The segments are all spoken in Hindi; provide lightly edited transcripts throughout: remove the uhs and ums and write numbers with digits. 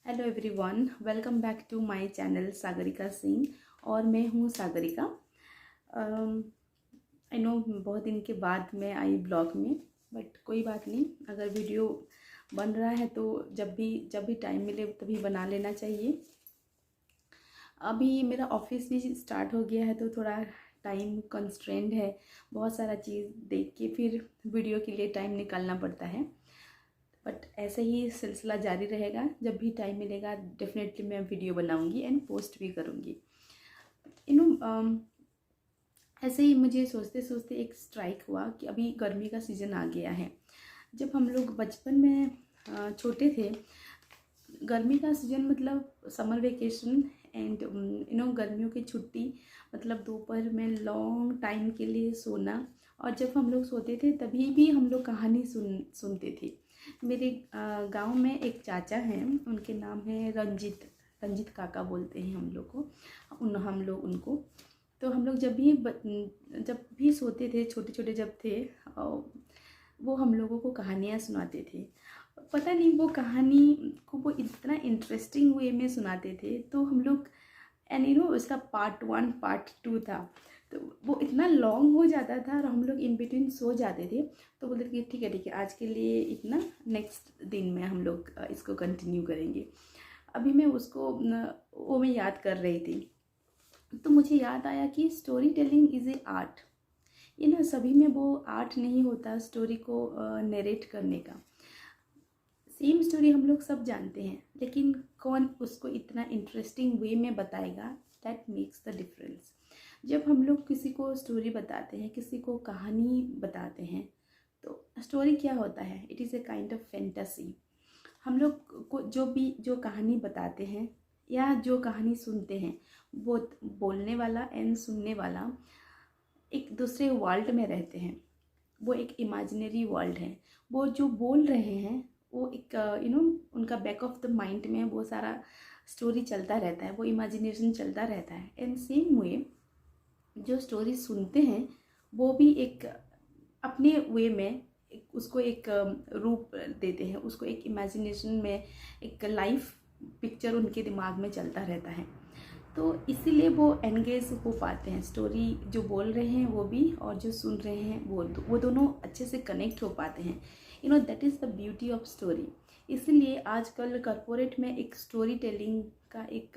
Hello everyone, welcome back to my channel Sagarika Singh. और मैं हूँ सागरिका। आई नो बहुत दिन के बाद मैं आई ब्लॉग में, बट कोई बात नहीं। अगर वीडियो बन रहा है तो जब भी टाइम मिले तभी बना लेना चाहिए। अभी मेरा ऑफिस भी स्टार्ट हो गया है तो थोड़ा टाइम कंस्ट्रेंट है। बहुत सारा चीज़ देख के फिर वीडियो के लिए टाइम निकालना पड़ता है। बट ऐसे ही सिलसिला जारी रहेगा। जब भी टाइम मिलेगा डेफिनेटली मैं वीडियो बनाऊंगी एंड पोस्ट भी करूंगी। यू नो ऐसे ही मुझे सोचते सोचते एक स्ट्राइक हुआ कि अभी गर्मी का सीज़न आ गया है। जब हम लोग बचपन में छोटे थे, गर्मी का सीज़न मतलब समर वेकेशन एंड गर्मियों की छुट्टी मतलब दोपहर में लॉन्ग टाइम के लिए सोना। और जब हम लोग सोते थे तभी भी हम लोग कहानी सुनते थे। मेरे गांव में एक चाचा हैं, उनके नाम है रंजित। रंजित काका बोलते हैं हम लोग को, हम लोग उनको। तो हम लोग जब भी सोते थे, छोटे छोटे जब थे, वो हम लोगों को कहानियाँ सुनाते थे। पता नहीं वो कहानी को वो इतना इंटरेस्टिंग वे में सुनाते थे तो हम लोग एंड उसका पार्ट 1 पार्ट 2 था। तो वो इतना लॉन्ग हो जाता था और हम लोग इन बिटवीन सो जाते थे। तो बोलते थे कि ठीक है आज के लिए इतना, नेक्स्ट दिन में हम लोग इसको कंटिन्यू करेंगे। अभी मैं उसको वो मैं याद कर रही थी तो मुझे याद आया कि story telling is a art. सभी में वो आर्ट नहीं होता स्टोरी को नरेट करने का। सेम स्टोरी हम लोग सब जानते हैं, लेकिन कौन उसको इतना इंटरेस्टिंग वे में बताएगा, दैट मेक्स द डिफरेंस। जब हम लोग किसी को स्टोरी बताते हैं, किसी को कहानी बताते हैं, तो स्टोरी क्या होता है? It is a kind of fantasy. हम लोग को जो कहानी बताते हैं या जो कहानी सुनते हैं, वो बोलने वाला एंड सुनने वाला एक दूसरे वर्ल्ड में रहते हैं। वो एक इमेजिनरी वर्ल्ड है। वो जो बोल रहे हैं वो एक उनका बैक ऑफ द माइंड में वो सारा स्टोरी चलता रहता है, वो इमेजिनेशन चलता रहता है। एंड सेम वे जो स्टोरी सुनते हैं वो भी एक अपने वे में उसको एक रूप देते हैं, उसको एक इमेजिनेशन में एक लाइफ पिक्चर उनके दिमाग में चलता रहता है। तो इसीलिए वो एंगेज हो पाते हैं। स्टोरी जो बोल रहे हैं वो भी और जो सुन रहे हैं वो दोनों अच्छे से कनेक्ट हो पाते हैं। That is the beauty of story. इसीलिए आजकल कॉरपोरेट में एक स्टोरी टेलिंग का एक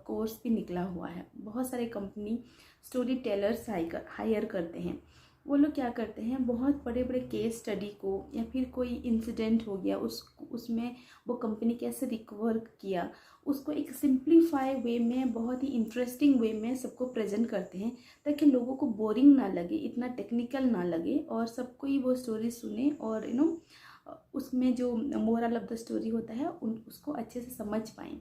कोर्स भी निकला हुआ है। बहुत सारे कंपनी स्टोरी टेलर्स हायर करते हैं। वो लोग क्या करते हैं, बहुत बड़े बड़े केस स्टडी को या फिर कोई इंसिडेंट हो गया उसमें वो कंपनी कैसे रिकवर किया, उसको एक सिंप्लीफाई वे में, बहुत ही इंटरेस्टिंग वे में सबको प्रेजेंट करते हैं, ताकि लोगों को बोरिंग ना लगे, इतना टेक्निकल ना लगे और सबको ही वो स्टोरी सुने और उसमें जो मोरल ऑफ द स्टोरी होता है उसको अच्छे से समझ पाएँ।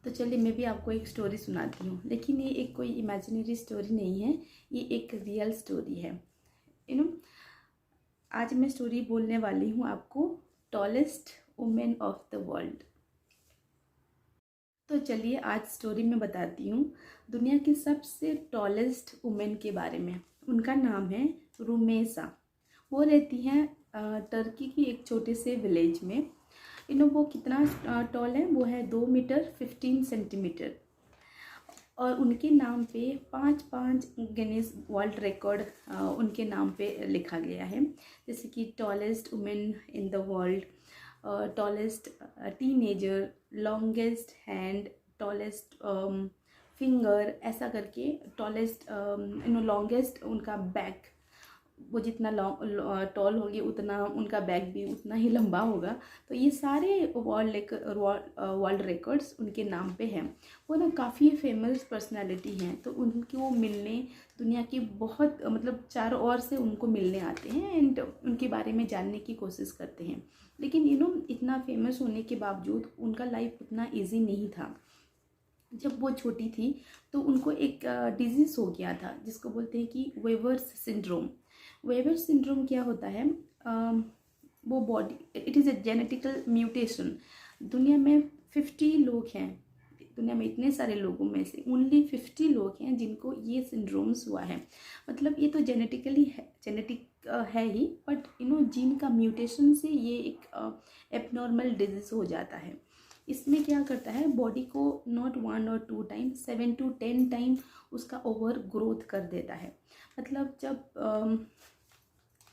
तो चलिए मैं भी आपको एक स्टोरी सुनाती हूँ, लेकिन ये एक कोई इमेजिनरी स्टोरी नहीं है, ये एक रियल स्टोरी है। आज मैं स्टोरी बोलने वाली हूँ आपको, tallest women of the world. तो चलिए आज स्टोरी में बताती हूँ दुनिया की सबसे टॉलेस्ट वुमेन के बारे में। उनका नाम है रुमेसा। वो रहती हैं टर्की की एक छोटे से विलेज में। वो कितना टॉल है, वो है 2 मीटर 15 सेंटीमीटर। और उनके नाम पे 5 गिनीज वर्ल्ड रिकॉर्ड उनके नाम पे लिखा गया है। जैसे कि tallest women in the world, tallest teenager, longest hand, tallest finger, ऐसा करके टॉलेस्ट लॉन्गेस्ट उनका बैक, वो जितना टॉल होंगे उतना उनका बैक भी उतना ही लंबा होगा। तो ये सारे वर्ल्ड रिकॉर्ड्स उनके नाम पे हैं। वो ना काफ़ी फेमस पर्सनालिटी हैं, तो उनकी वो मिलने दुनिया की बहुत मतलब चारों ओर से उनको मिलने आते हैं एंड उनके बारे में जानने की कोशिश करते हैं। लेकिन इतना फेमस होने के बावजूद उनका लाइफ उतना ईजी नहीं था। जब वो छोटी थी तो उनको एक डिजीज़ हो गया था जिसको बोलते हैं कि वेवर्स सिंड्रोम। वेवर्स सिंड्रोम क्या होता है, वो body, it is a genetical mutation. दुनिया में 50 लोग हैं, दुनिया में इतने सारे लोगों में से ओनली 50 लोग हैं जिनको ये सिंड्रोम्स हुआ है। मतलब ये तो जेनेटिक है ही, बट जीन का म्यूटेशन से ये एक एबनॉर्मल डिजीज़ हो जाता है। इसमें क्या करता है, बॉडी को नॉट 1 और 2 टाइम, 7 to 10 टाइम उसका ओवर ग्रोथ कर देता है। मतलब जब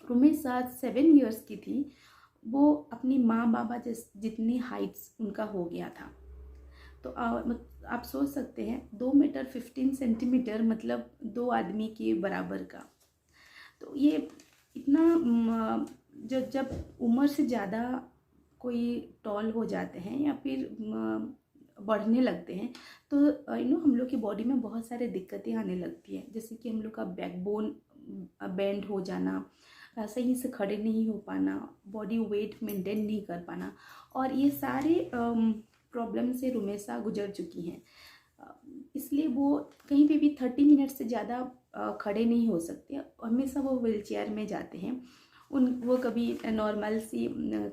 रुमेसा 7 इयर्स की थी, वो अपनी माँ बाबा जितनी हाइट्स उनका हो गया था। तो आप सोच सकते हैं 2 मीटर 15 सेंटीमीटर, मतलब 2 आदमी के बराबर का। तो ये इतना जब उम्र से ज़्यादा कोई टॉल हो जाते हैं या फिर बढ़ने लगते हैं, तो हम लोग की बॉडी में बहुत सारे दिक्कतें आने लगती हैं, जैसे कि हम लोग का बैकबोन बेंड हो जाना, सही से खड़े नहीं हो पाना, बॉडी वेट मेंटेन नहीं कर पाना, और ये सारे प्रॉब्लम से रुमेसा गुजर चुकी हैं। इसलिए वो कहीं पे भी 30 मिनट से ज़्यादा खड़े नहीं हो सकते, हमेशा वो व्हील चेयर में जाते हैं। वो कभी नॉर्मल सी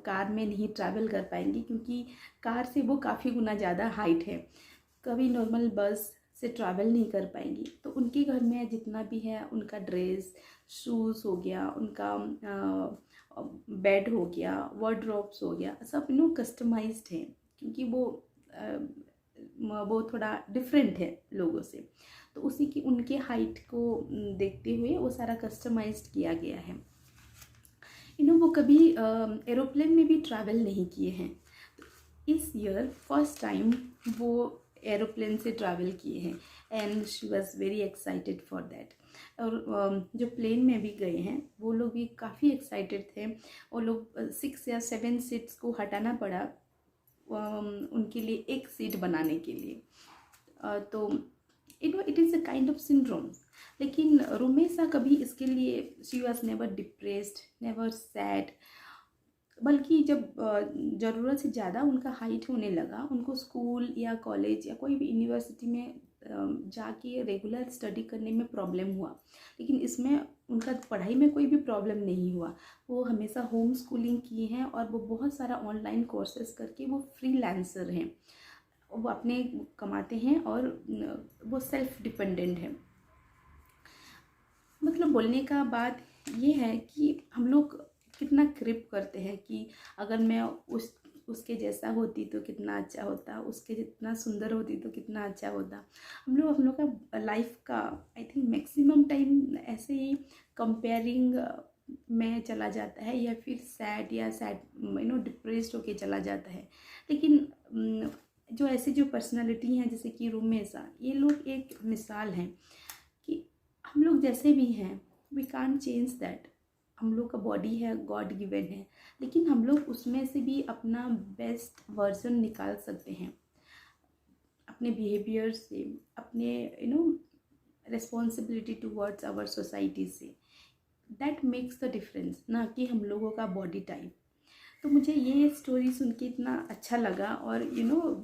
कार में नहीं ट्रैवल कर पाएंगी, क्योंकि कार से वो काफ़ी गुना ज़्यादा हाइट है। कभी नॉर्मल बस से ट्रैवल नहीं कर पाएंगी। तो उनके घर में जितना भी है, उनका ड्रेस, शूज़ हो गया, उनका बेड हो गया, वार्डरोब्स हो गया, सब कस्टमाइज्ड है, क्योंकि वो थोड़ा डिफरेंट है लोगों से। तो उसी की उनके हाइट को देखते हुए वो सारा कस्टमाइज्ड किया गया है। वो कभी एरोप्लेन में भी ट्रैवल नहीं किए हैं। इस ईयर फर्स्ट टाइम वो एरोप्लेन से ट्रैवल किए हैं, and she was very excited for that. और जो प्लेन में भी गए हैं वो लोग भी काफ़ी एक्साइटेड थे। वो लोग 6 या 7 सीट्स को हटाना पड़ा उनके लिए एक सीट बनाने के लिए। तो it is a kind of syndrome. लेकिन रुमेसा कभी इसके लिए, she was never depressed, never sad, बल्कि जब ज़रूरत से ज़्यादा उनका हाइट होने लगा, उनको स्कूल या कॉलेज या कोई भी यूनिवर्सिटी में जाके रेगुलर स्टडी करने में प्रॉब्लम हुआ, लेकिन इसमें उनका पढ़ाई में कोई भी प्रॉब्लम नहीं हुआ। वो हमेशा होम स्कूलिंग किए हैं, और वो बहुत सारा ऑनलाइन कोर्सेज करके वो फ्रीलांसर हैं। वो अपने कमाते हैं और वो सेल्फ डिपेंडेंट है। मतलब बोलने का बात ये है कि हम लोग कितना क्रिप करते हैं कि अगर मैं उसके जैसा होती तो कितना अच्छा होता, उसके जितना सुंदर होती तो कितना अच्छा होता। हम लोग का लाइफ का आई थिंक मैक्सिमम टाइम ऐसे ही कंपेयरिंग में चला जाता है, या फिर सैड डिप्रेस्ड होके चला जाता है। लेकिन जो ऐसी जो पर्सनालिटी हैं जैसे कि रुमेसा, ये लोग एक मिसाल हैं कि हम लोग जैसे भी हैं, वी कांट चेंज दैट। हम लोग का बॉडी है, गॉड गिवन है, लेकिन हम लोग उसमें से भी अपना बेस्ट वर्जन निकाल सकते हैं अपने बिहेवियर से, अपने रिस्पॉन्सिबिलिटी टूवर्ड्स आवर सोसाइटी से। दैट मेक्स द डिफरेंस, ना कि हम लोगों का बॉडी टाइप। तो मुझे ये स्टोरी सुन के इतना अच्छा लगा और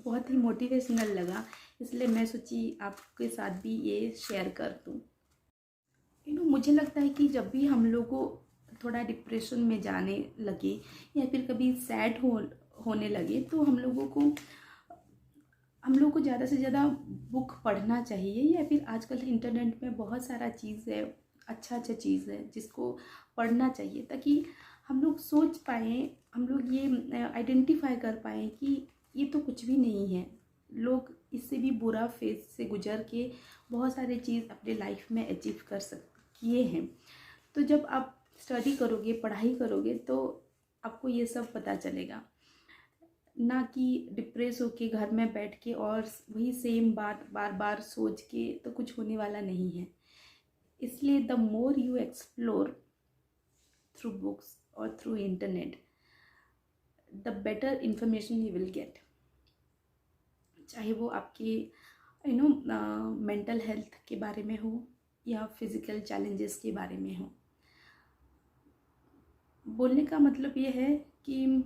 बहुत ही मोटिवेशनल लगा, इसलिए मैं सोची आपके साथ भी ये शेयर कर दूँ। मुझे लगता है कि जब भी हम लोग को थोड़ा डिप्रेशन में जाने लगे या फिर कभी सैड होने लगे, तो हम लोग को ज़्यादा से ज़्यादा बुक पढ़ना चाहिए, या फिर आजकल इंटरनेट में बहुत सारा चीज़ है, अच्छा चीज़ है जिसको पढ़ना चाहिए, ताकि हम लोग सोच पाएँ, हम लोग ये आइडेंटिफाई कर पाएँ कि ये तो कुछ भी नहीं है। लोग इससे भी बुरा फेज से गुजर के बहुत सारे चीज़ अपने लाइफ में अचीव किए हैं। तो जब आप स्टडी करोगे, पढ़ाई करोगे, तो आपको ये सब पता चलेगा, ना कि डिप्रेस होके घर में बैठ के और वही सेम बात बार बार सोच के तो कुछ होने वाला नहीं है। इसलिए the more you explore through books और through internet, the better information you will get, चाहे वो आपकी मेंटल हेल्थ के बारे में हो या फिज़िकल चैलेंजेस के बारे में हो। बोलने का मतलब ये है कि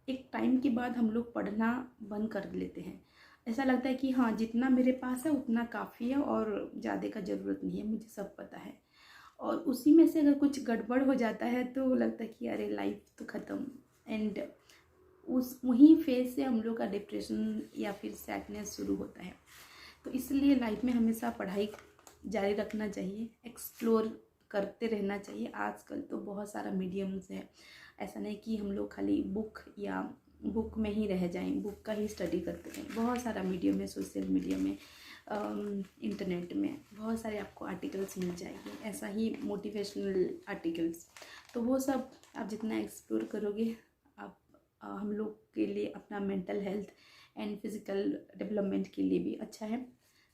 एक टाइम के बाद हम लोग पढ़ना बंद कर लेते हैं। ऐसा लगता है कि हाँ, जितना मेरे पास है उतना काफ़ी है और ज़्यादा का ज़रूरत नहीं है, मुझे सब पता है। और उसी में से अगर कुछ गड़बड़ हो जाता है तो लगता है कि अरे लाइफ तो ख़त्म। एंड वहीं फेज से हम लोग का डिप्रेशन या फिर सैडनेस शुरू होता है। तो इसलिए लाइफ में हमेशा पढ़ाई जारी रखना चाहिए, एक्सप्लोर करते रहना चाहिए। आजकल तो बहुत सारा मीडियम्स है, ऐसा नहीं कि हम लोग खाली बुक या बुक में ही रह जाएं, बुक का ही स्टडी करते रहें। बहुत सारा मीडियम है, सोशल मीडिया में, इंटरनेट में बहुत सारे आपको आर्टिकल्स मिल जाएंगे, ऐसा ही मोटिवेशनल आर्टिकल्स। तो वो सब आप जितना एक्सप्लोर करोगे, आप हम लोग के लिए अपना mental health and physical development के लिए भी अच्छा है।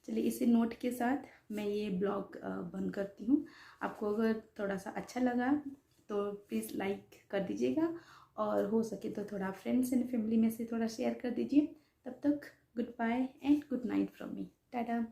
चलिए, इसी नोट के साथ मैं ये ब्लॉग बंद करती हूँ। आपको अगर थोड़ा सा अच्छा लगा तो प्लीज़ लाइक कर दीजिएगा, और हो सके तो थोड़ा फ्रेंड्स एंड फैमिली में से थोड़ा शेयर कर दीजिए। तब तक good bye and good night from me. Tata.